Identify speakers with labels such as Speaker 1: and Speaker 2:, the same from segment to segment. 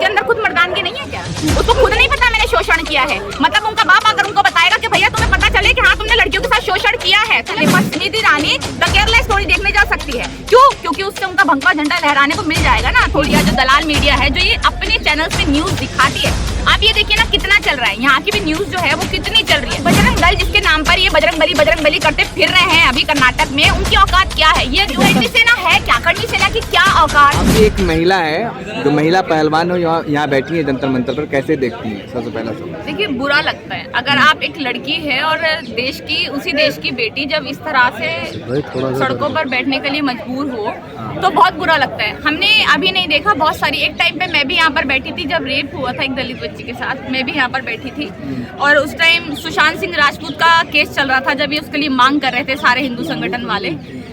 Speaker 1: अंदर खुद मर्दानगी नहीं है क्या? उसको खुद नहीं पता मैंने शोषण किया है? मतलब उनका बाप अगर उनको बताएगा कि भैया तुम्हें पता चले कि हाँ तुमने लड़कियों के साथ शोषण किया है, तो स्मृति ईरानी द केरला स्टोरी देखने जा सकती है। क्यों? क्योंकि उससे उनका भगवा झंडा लहराने को मिल जाएगा ना। थोड़ी जो दलाल मीडिया है जो ये अपने चैनल्स पे न्यूज दिखाती है, आप ये देखिए ना कितना चल रहा है, यहाँ की भी न्यूज जो है वो कितनी चल रही है। बजरंग दल जिसके नाम पर ये बजरंग बली करते फिर रहे हैं अभी कर्नाटक में, उनकी औकात क्या है? ये करनी सेना है क्या? करनी सेना की क्या औकात?
Speaker 2: एक महिला है जो महिला पहलवान हो यहाँ बैठी है जंतर मंतर पर, कैसे देखती है? सबसे पहला सवाल।
Speaker 1: देखिए बुरा लगता है अगर आप एक लड़की है और देश की उसी देश की बेटी जब इस तरह से सड़कों पर बैठने के लिए मजबूर हो तो बहुत बुरा लगता है। हमने अभी नहीं देखा, बहुत सारी एक टाइम पे मैं भी यहाँ पर बैठी थी जब रेप हुआ था एक दलित बच्ची के साथ, मैं भी यहाँ पर बैठी थी और उस टाइम सुशांत सिंह राजपूत का केस चल रहा था जब ये उसके लिए मांग कर रहे थे सारे हिंदू संगठन वाले,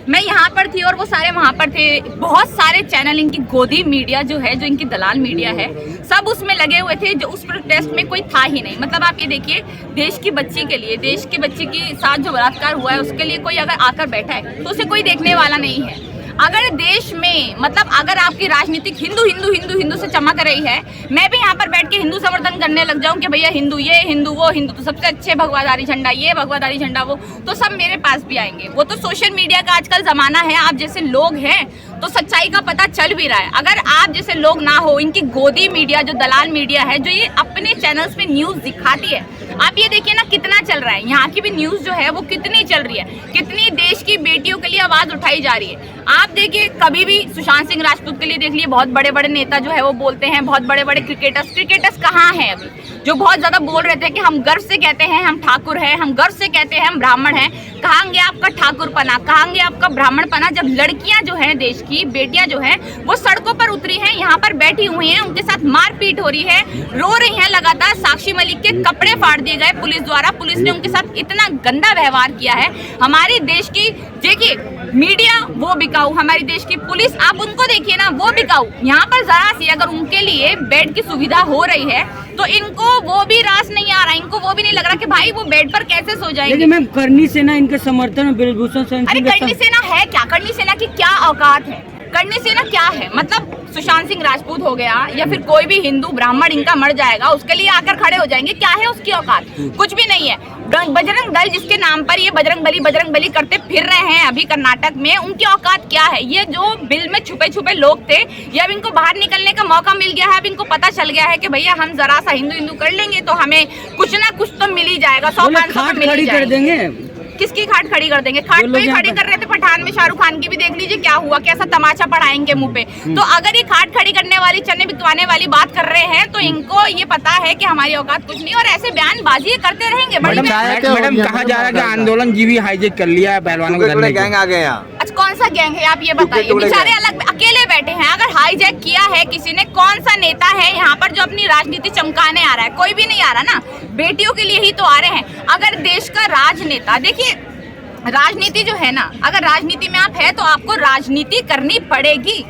Speaker 1: मैं यहाँ पर थी और वो सारे वहाँ पर थे। बहुत सारे चैनल इनकी गोदी मीडिया जो है, जो इनकी दलाल मीडिया है, सब उसमें लगे हुए थे। जो उस प्रोटेस्ट में कोई था ही नहीं। मतलब आप ये देखिए, देश की बच्ची के लिए, देश की बच्ची के साथ जो बलात्कार हुआ है उसके लिए कोई अगर आकर बैठा है तो उसे कोई देखने वाला नहीं है। अगर देश में मतलब अगर आपकी राजनीतिक हिंदू हिंदू हिंदू हिंदू से चमक रही है, मैं भी यहाँ पर बैठ के हिंदू समर्थन करने लग जाऊं कि भैया हिंदू ये हिंदू वो हिंदू तो सबसे अच्छे भगवाधारी झंडा ये भगवाधारी झंडा वो, तो सब मेरे पास भी आएंगे। वो तो सोशल मीडिया का आजकल जमाना है, आप जैसे लोग हैं तो सच्चाई का पता चल भी रहा है। अगर आप जैसे लोग ना हो, इनकी गोदी मीडिया जो दलाल मीडिया है जो ये अपने चैनल्स पे न्यूज दिखाती है, आप ये देखिए ना कितना चल रहा है। यहाँ की भी न्यूज जो है वो कितनी चल रही है, कितनी देश की बेटियों के लिए आवाज उठाई जा रही है। आप देखिए कभी भी सुशांत सिंह राजपूत के लिए देख लिए, बहुत बड़े बड़े नेता जो है वो बोलते हैं, बहुत बड़े बड़े क्रिकेटर्स कहाँ हैं अभी जो बहुत ज्यादा बोल रहे थे कि हम गर्व से कहते हैं हम ठाकुर हैं, हम गर्व से कहते हैं हम ब्राह्मण हैं। कहाँ गया आपका ठाकुरपना, कहाँ गया आपका ब्राह्मणपना, जब लड़कियां जो हैं देश की बेटियां जो हैं वो सड़कों पर उतरी हैं, यहाँ पर बैठी हुई हैं, उनके साथ मारपीट हो रही है, रो रही हैं लगातार। साक्षी मलिक के कपड़े फाड़ दिए गए पुलिस द्वारा, पुलिस ने उनके साथ इतना गंदा व्यवहार किया है। हमारे देश की देखिए मीडिया वो बिकाऊ, हमारी देश की पुलिस आप उनको देखिए ना वो बिकाऊ। यहाँ पर जरा सी अगर उनके लिए बेड की सुविधा हो रही है तो इनको वो भी रास नहीं आ रहा, इनको वो भी नहीं लग रहा कि भाई वो बेड पर कैसे सो जाएंगे।
Speaker 3: लेकिन मैम करनी सेना इनके समर्थन में ब्रिजभूषण सिंह,
Speaker 1: अरे करनी सेना है क्या? करनी सेना की क्या औकात है? करनी सेना क्या है? मतलब सुशांत सिंह राजपूत हो गया या फिर कोई भी हिंदू ब्राह्मण इनका मर जाएगा उसके लिए आकर खड़े हो जाएंगे, क्या है उसकी औकात? कुछ भी नहीं है। बजरंग दल जिसके नाम पर ये बजरंग बली करते फिर रहे हैं अभी कर्नाटक में, उनकी औकात क्या है? ये जो बिल में छुपे छुपे लोग थे, ये अब इनको बाहर निकलने का मौका मिल गया है। अब इनको पता चल गया है कि भैया हम जरा सा हिंदू हिंदू कर लेंगे तो हमें कुछ ना कुछ तो मिल ही जाएगा, 100-500 मिल ही जाएगा। किसकी खाट खड़ी कर देंगे? खाट तो ही खड़ी कर रहे थे पठान में, शाहरुख खान की भी देख लीजिए क्या हुआ, कैसा तमाचा पढ़ाएंगे मुंह पे। तो अगर ये खाट खड़ी करने वाली, चने बिकवाने वाली बात कर रहे हैं तो इनको ये पता है कि हमारी औकात कुछ नहीं, और ऐसे बयानबाजी करते रहेंगे।
Speaker 4: मैडम कहा जा रहा है कि आंदोलन जी भी हाईजेक कर लिया है पहलवानों के
Speaker 2: गैंग आ गए यहाँ।
Speaker 1: अच्छा कौन सा गैंग है आप ये बताइए? बेचारे अलग अकेले बैठे हैं। अगर हाईजैक किया है किसी ने, कौन सा नेता है यहाँ पर जो अपनी राजनीति चमकाने आ रहा है? कोई भी नहीं आ रहा ना, बेटियों के लिए ही तो आ रहे हैं। अगर देश का राजनेता, देखिए राजनीति जो है ना, अगर राजनीति में आप है तो आपको राजनीति करनी पड़ेगी,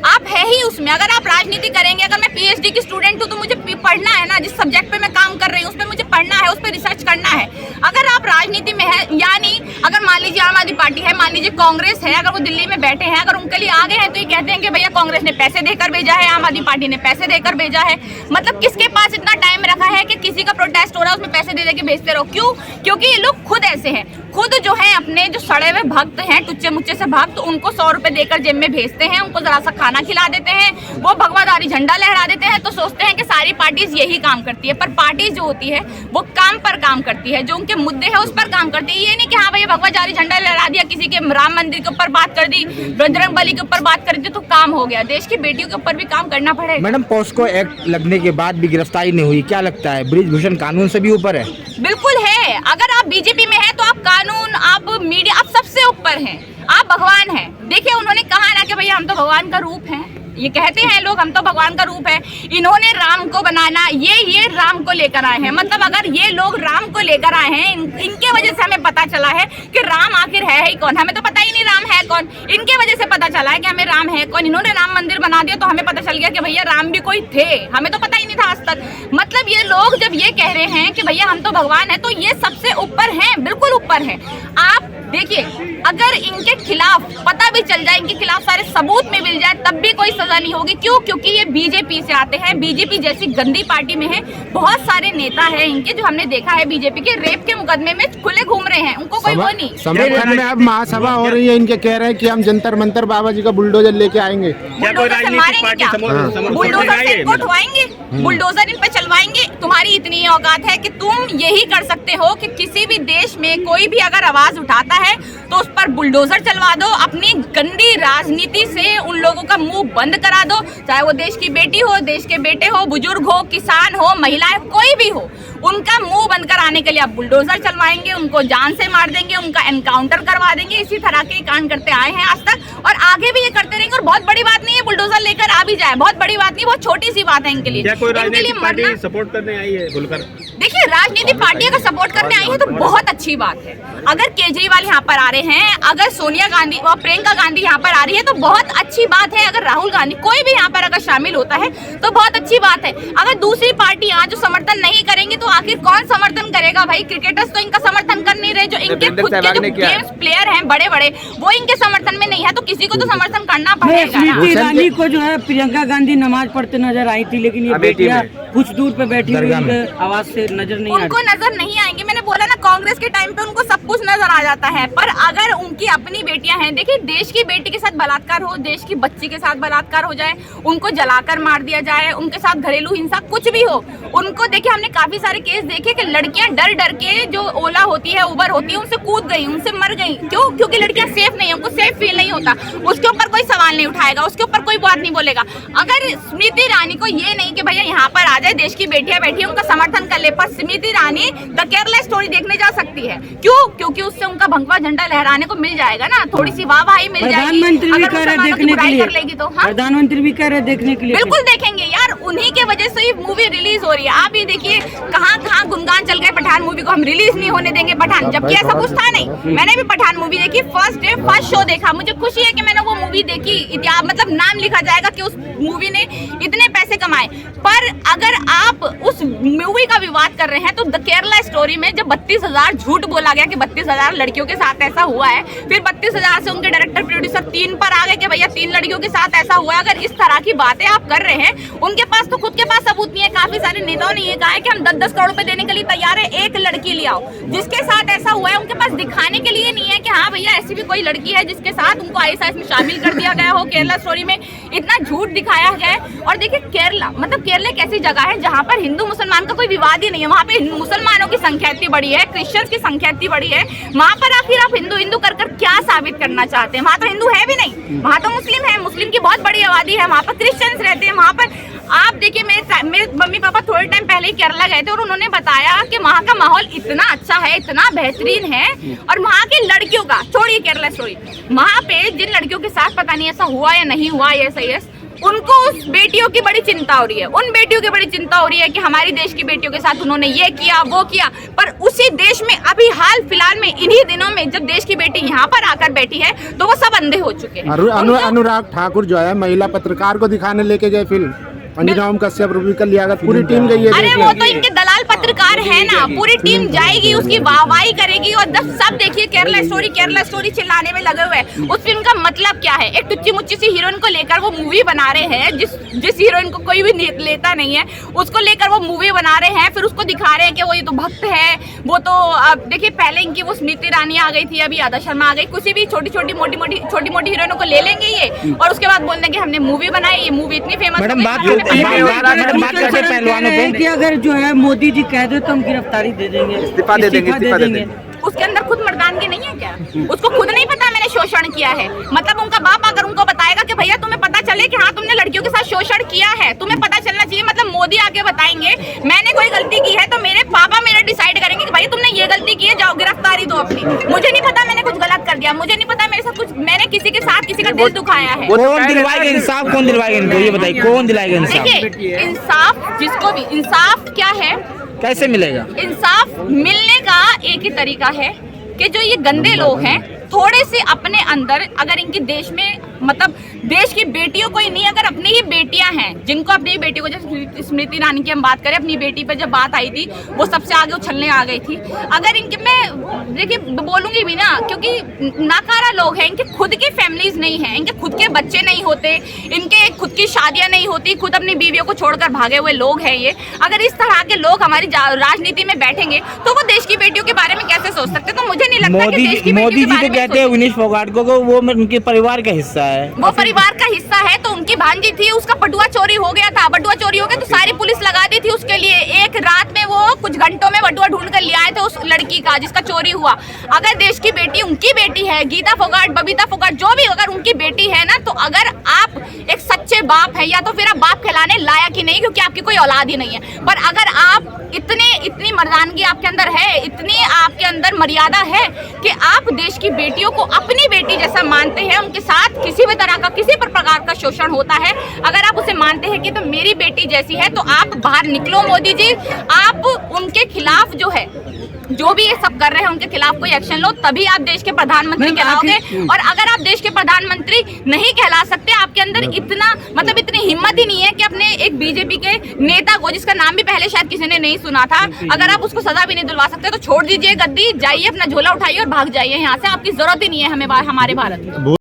Speaker 1: आप है ही उसमें। अगर आप राजनीति करेंगे, अगर मैं पीएचडी की स्टूडेंट हूँ तो मुझे पढ़ना है ना, जिस सब्जेक्ट पे मैं काम कर रही हूँ उस पर मुझे पढ़ना है, उस पर रिसर्च करना है। अगर आप राजनीति में है, यानी अगर मान लीजिए आम आदमी पार्टी है, मान लीजिए कांग्रेस है, अगर वो दिल्ली में बैठे हैं, अगर उनके लिए आ गए हैं तो ये कहते हैं कि भैया कांग्रेस ने पैसे देकर भेजा है, आम आदमी पार्टी ने पैसे देकर भेजा है। मतलब किसके पास इतना टाइम रखा है कि किसी का प्रोटेस्ट हो रहा है उसमें पैसे दे के भेजते रहो? क्यों? क्योंकि ये लोग खुद ऐसे हैं, खुद जो है अपने जो सड़े हुए भक्त हैं, टुच्चे मुच्चे से भक्त, उनको 100 रुपए देकर जेब में भेजते हैं, उनको जरा सा खाना खिला देते हैं, वो भगवाधारी झंडा लहरा देते हैं। तो सोचते हैं कि सारी पार्टीज यही काम करती है, पर पार्टी जो होती है वो काम पर काम करती है, जो उनके मुद्दे है उस पर काम करती है। ये नहीं कि हाँ भाई भगवाधारी झंडा लहरा दिया, किसी के राम मंदिर के ऊपर बात कर दी, बजरंग बली के ऊपर बात कर दी तो काम हो गया। देश की बेटियों के ऊपर भी काम करना पड़ेगा।
Speaker 4: मैडम पॉस्को एक्ट लगने के बाद भी गिरफ्तारी नहीं हुई, क्या लगता है ब्रिजभूषण कानून से भी ऊपर है?
Speaker 1: बिल्कुल है। अगर आप बीजेपी में हैं तो आप कानून, आप मीडिया, आप सबसे ऊपर हैं, आप भगवान हैं। देखिए उन्होंने कहा ना कि भैया हम तो भगवान का रूप हैं, ये कहते हैं लोग हम तो भगवान का रूप है। इन्होंने राम को बनाना, ये राम को लेकर आए हैं। मतलब अगर ये लोग राम को लेकर आए हैं, इनके वजह से हमें पता चला है कि राम आखिर है ही कौन। हमें तो पता ही नहीं राम है कौन, इनके वजह से पता चला है कि हमें राम है कौन। इन्होंने राम मंदिर बना दिया तो हमें पता चल गया कि भैया राम भी कोई थे, हमें तो पता ही नहीं था आज तक। मतलब ये लोग जब ये कह रहे हैं कि भैया हम तो भगवान है, तो ये सबसे ऊपर हैं, बिल्कुल ऊपर है। आप देखिए अगर इनके खिलाफ पता भी चल जाए, इनके खिलाफ सारे सबूत में मिल जाए, तब भी कोई सजा नहीं होगी। क्यों? क्योंकि ये बीजेपी से आते हैं, बीजेपी जैसी गंदी पार्टी में है। बहुत सारे नेता हैं इनके जो हमने देखा है बीजेपी के रेप के मुकदमे में खुले घूम रहे हैं, उनको कोई वो नहीं।
Speaker 5: समर्थन में अब महासभा हो रही है, इनके कह रहे हैं कि हम जंतर मंतर बाबा जी का बुलडोजर लेके आएंगे।
Speaker 1: बुलडोजर से मारेंगे क्या? बुलडोजर से इनको उठवाएंगे, बुलडोजर इन पे चलवाएंगे। तुम्हारी इतनी औकात है कि तुम यही कर सकते हो कि किसी भी देश में कोई भी अगर आवाज उठाता है तो उस पर बुलडोजर चलवा दो। अपनी गंदी राजनीति से उन लोगों का मुंह बंद करा दो, चाहे वो देश की बेटी हो, देश के बेटे हो, बुजुर्ग हो, किसान हो, महिलाएं, कोई भी हो, उनका मुंह बंद कराने के लिए आप बुलडोजर चलवाएंगे, उनको जान से मार देंगे, उनका एनकाउंटर करवा देंगे। इसी तरह के कांड करते आए हैं आज तक और आगे भी ये करते रहेंगे। और बहुत बड़ी बात नहीं है बुलडोजर लेकर आ भी जाए, बहुत बड़ी बात नहीं, बहुत छोटी सी बात है इनके लिए।
Speaker 6: क्या कोई राजनीतिक पार्टी सपोर्ट करने आई है खुलकर?
Speaker 1: देखिए, राजनीतिक पार्टी अगर सपोर्ट करने आई है तो बहुत अच्छी बात है। अगर केजरीवाल यहाँ पर आ रहे हैं, अगर सोनिया गांधी और प्रियंका गांधी यहाँ पर आ रही है तो बहुत अच्छी बात है। अगर राहुल गांधी कोई भी यहाँ पर अगर शामिल होता है तो बहुत अच्छी बात है। अगर दूसरी पार्टी यहाँ जो समर्थन नहीं करेंगी तो आखिर कौन समर्थन करेगा? भाई क्रिकेटर्स तो इनका समर्थन कर नहीं रहे, जो इनके खुद के जो गेम्स प्लेयर हैं बड़े बड़े, वो इनके समर्थन में नहीं है, तो किसी को तो समर्थन करना पड़ेगा ना।
Speaker 3: स्मृति ईरानी को जो है प्रियंका गांधी नमाज पढ़ते नजर आई थी, लेकिन ये बेटियां कुछ दूर पे बैठी हुई आवाज से नजर नहीं
Speaker 1: उनको नजर नहीं आएंगे। मैंने बोला ना, कांग्रेस के टाइम पे उनको सब कुछ नजर आ जाता है, पर अगर उनकी अपनी बेटियां हैं, देखिए देश की बेटी के साथ बलात्कार हो, देश की बच्ची के साथ बलात्कार हो जाए, उनको जलाकर मार दिया जाए, उनके साथ घरेलू हिंसा कुछ भी हो, उनको देखिए हमने काफी सारे केस देखे कि लड़कियां डर डर के जो ओला होती है, उबर होती है, उनसे कूद गई, उनसे मर गई। क्यों? क्योंकि लड़कियां सेफ नहीं है, उनको सेफ फील नहीं होता। उसके ऊपर कोई सवाल नहीं उठाएगा, उसके ऊपर कोई बात नहीं बोलेगा। अगर स्मृति ईरानी को ये नहीं कि भैया यहाँ पर आ जाए, देश की बेटियां बैठी है, उनका समर्थन कर ले, पर स्मृति ईरानी द केरला स्टोरी देखने जा सकती है। क्यों? क्योंकि उससे उनका भगवा झंडा लहराने को मिल जाएगा ना, थोड़ी सी वाहवाही मिल जाएगी।
Speaker 3: प्रधानमंत्री भी कह रहे देखने के लिए,
Speaker 1: लेगी तो हाँ?
Speaker 3: प्रधानमंत्री भी कह रहे देखने के लिए।
Speaker 1: बिल्कुल देखेंगे यार, उन्हीं के वजह से ही मूवी रिलीज हो रही है। आप ये देखिए कहाँ कहाँ गुणगान चल गए पठान मूवी को, हम रिलीज नहीं होने देंगे पठान, जबकि ऐसा कुछ था नहीं। मैंने भी पठान मूवी देखी, फर्स्ट डे फर्स्ट शो देखा, मुझे खुशी है कि मैंने वो मूवी देखी। इतिहास मतलब नाम लिखा जाएगा कि उस मूवी ने इतने पैसे कमाए। पर अगर आप उस मूवी का विवाद कर रहे हैं तो द केरला स्टोरी में जब 32,000 झूठ बोला गया कि 32,000 लड़कियों के साथ ऐसा हुआ है, फिर 32,000 से उनके डायरेक्टर प्रोड्यूसर 3 पर आ गए कि भैया 3 लड़कियों के साथ ऐसा हुआ है। अगर इस तरह की बातें आप कर रहे हैं, उनके पास तो खुद के पास सबूत नहीं है। काफी सारे नेताओं ने ये कहा है कि हम 10-10 करोड़ रुपए देने के लिए तैयार है, एक लड़की ले आओ जिसके साथ ऐसा हुआ है। उनके पास दिखाने के लिए नहीं है कि हाँ भैया ऐसी भी कोई लड़की है जिसके साथ उनको ISIS में शामिल कर दिया गया हो। केरला स्टोरी में इतना झूठ दिखाया गया है। और देखिए केरला मतलब केरला एक ऐसी जगह है जहाँ पर हिंदू मुसलमान का कोई विवाद ही नहीं है। वहाँ पे मुसलमानों की संख्या इतनी बड़ी है, क्रिश्चियंस की संख्या इतनी बड़ी है। वहाँ पर आखिर आप हिंदू हिंदू कर क्या साबित करना चाहते हैं? वहाँ तो हिंदू है भी नहीं, वहाँ तो मुस्लिम है, मुस्लिम की बहुत बड़ी आबादी है। वहाँ पर क्रिश्चियंस रहते हैं। वहाँ पर आप देखिए, मेरे मम्मी पापा थोड़े टाइम पहले ही केरला गए थे और उन्होंने बताया कि वहाँ का माहौल इतना अच्छा है, इतना बेहतरीन है। और वहाँ की लड़कियों का, छोड़िए केरला स्टोरी, वहाँ पे जिन लड़कियों के साथ पता नहीं ऐसा हुआ या नहीं हुआ, ISIS, उनको उस बेटियों की बड़ी चिंता हो रही है। उन बेटियों की बड़ी चिंता हो रही है कि हमारी देश की बेटियों के साथ उन्होंने ये किया वो किया। पर उसी देश में अभी हाल फिलहाल में इन्हीं दिनों में जब देश की बेटी यहाँ पर आकर बैठी है तो वो सब अंधे हो चुके हैं।
Speaker 5: अनुराग ठाकुर जो है महिला पत्रकार को दिखाने लेके गए फिल्म, अंजुम कश्यप, रूबिका लियाकत, पूरी टीम गई है।
Speaker 1: अरे वो तो इनके दलाल पत्रकार है ना, पूरी टीम जाएगी, उसकी वाहवाही करेगी। और सब देखिए केरला स्टोरी चिल्लाने में लगे हुए हैं। उस फिल्म का मतलब क्या है? एक टुच्ची मुच्ची सी हीरोइन को लेकर वो मूवी बना रहे हैं, जिस हीरोइन को कोई भी लेता नहीं है, उसको लेकर वो मूवी बना रहे हैं। फिर उसको दिखा रहे हैं कि वो ये तो भक्त है, वो तो अब देखिए पहले इनकी वो स्मृति ईरानी आ गई थी, अभी आदा शर्मा आ गई। किसी भी छोटी छोटी मोटी हीरोइनों को ले लेंगे ये और उसके बाद बोल देंगे हमने मूवी बनाई, ये मूवी इतनी फेमस
Speaker 3: कि अगर जो है मोदी जी कह दे तो हम गिरफ्तारी दे देंगे,
Speaker 2: इस्तीफा दे देंगे।
Speaker 1: उसके अंदर खुद मर्दानगी नहीं है क्या? उसको खुद नहीं पता मैंने शोषण किया है? मतलब उनका बाप अगर उनको बताएगा कि भैया तुम्हें पता चले कि हाँ तुमने लड़कियों के साथ शोषण किया है, तुम्हें पता चलना चाहिए। मतलब मोदी आके बताएंगे मैंने कोई गलती की है तो मेरे पापा मेरे डिसाइड करेंगे कि भाई तुमने ये गलती की है, जाओ गिरफ्तारी दो अपनी। मुझे नहीं पता मैंने कुछ गलत कर दिया, मुझे नहीं पता मेरे साथ कुछ, मैंने किसी के साथ किसी का दिल दुखाया है।
Speaker 4: कौन दिलवाएगा इंसाफ? कौन दिलवाएगा इनको? ये बताइए, कौन दिलाएगा इंसाफ?
Speaker 1: देखिए इंसाफ जिसको भी, इंसाफ क्या है,
Speaker 4: कैसे मिलेगा
Speaker 1: इंसाफ? मिलने का एक ही तरीका है कि जो ये गंदे लोग हैं थोड़े से अपने अंदर, अगर इनके देश में मतलब देश की बेटियों को ही नहीं, अगर अपनी ही बेटियां हैं जिनको अपनी बेटियों को, जैसे स्मृति ईरानी की हम बात करें, अपनी बेटी पर जब बात आई थी वो सबसे आगे उछलने आ गई थी। अगर इनके, मैं देखिए बोलूंगी भी ना, क्योंकि नाकारा लोग हैं, इनके खुद की फैमिलीज नहीं है, इनके खुद के बच्चे नहीं होते, इनके खुद की शादियां नहीं होती, खुद अपनी बीवियों को छोड़कर भागे हुए लोग हैं ये। अगर इस तरह के लोग हमारी राजनीति में बैठेंगे तो वो देश की बेटियों के बारे में कैसे सोच सकते? तो मुझे नहीं लगता कि देश की
Speaker 4: मोदी जी तो कहते हैं विनेश फोगाट को वो उनके परिवार का हिस्सा है।
Speaker 1: वो परिवार का हिस्सा है तो उनकी भांजी थी, उसका बटुआ चोरी हो गया था, बटुआ चोरी हो गया तो सारी पुलिस लगा दी थी उसके लिए। एक रात में वो कुछ घंटों में बटुआ ढूंढ कर ले आए थे उस लड़की का जिसका चोरी हुआ। अगर देश की बेटी उनकी बेटी है, गीता फोगाट, बबीता फोगाट, जो भी अगर उनकी बेटी है ना, तो अगर आप एक सच्चे बाप है, या तो फिर आप बाप कहलाने लायक ही नहीं, क्योंकि आपकी कोई औलाद ही नहीं है। पर अगर आप इतनी मर्दानगी आपके अंदर है, इतनी आपके अंदर मर्यादा है कि आप देश की बेटियों को अपनी बेटी जैसा मानते हैं, उनके साथ किसी भी तरह का, किसी प्रकार का शोषण होता है, अगर आप उसे मानते हैं कि तो मेरी बेटी जैसी है, तो आप बाहर निकलो मोदी जी। आप उनके खिलाफ जो है, जो भी ये सब कर रहे हैं उनके खिलाफ कोई एक्शन लो, तभी आप देश के प्रधानमंत्री कहलाओगे। और अगर आप देश के प्रधानमंत्री नहीं कहला सकते, आपके अंदर इतना मतलब इतनी हिम्मत ही नहीं है कि अपने एक बीजेपी के नेता को, जिसका नाम भी पहले शायद किसी ने नहीं सुना था, अगर आप उसको सजा भी नहीं दिलवा सकते तो छोड़ दीजिए गद्दी, जाइए अपना झोला उठाइए और भाग जाइए यहाँ से। आपकी जरूरत ही नहीं है हमें हमारे भारत में।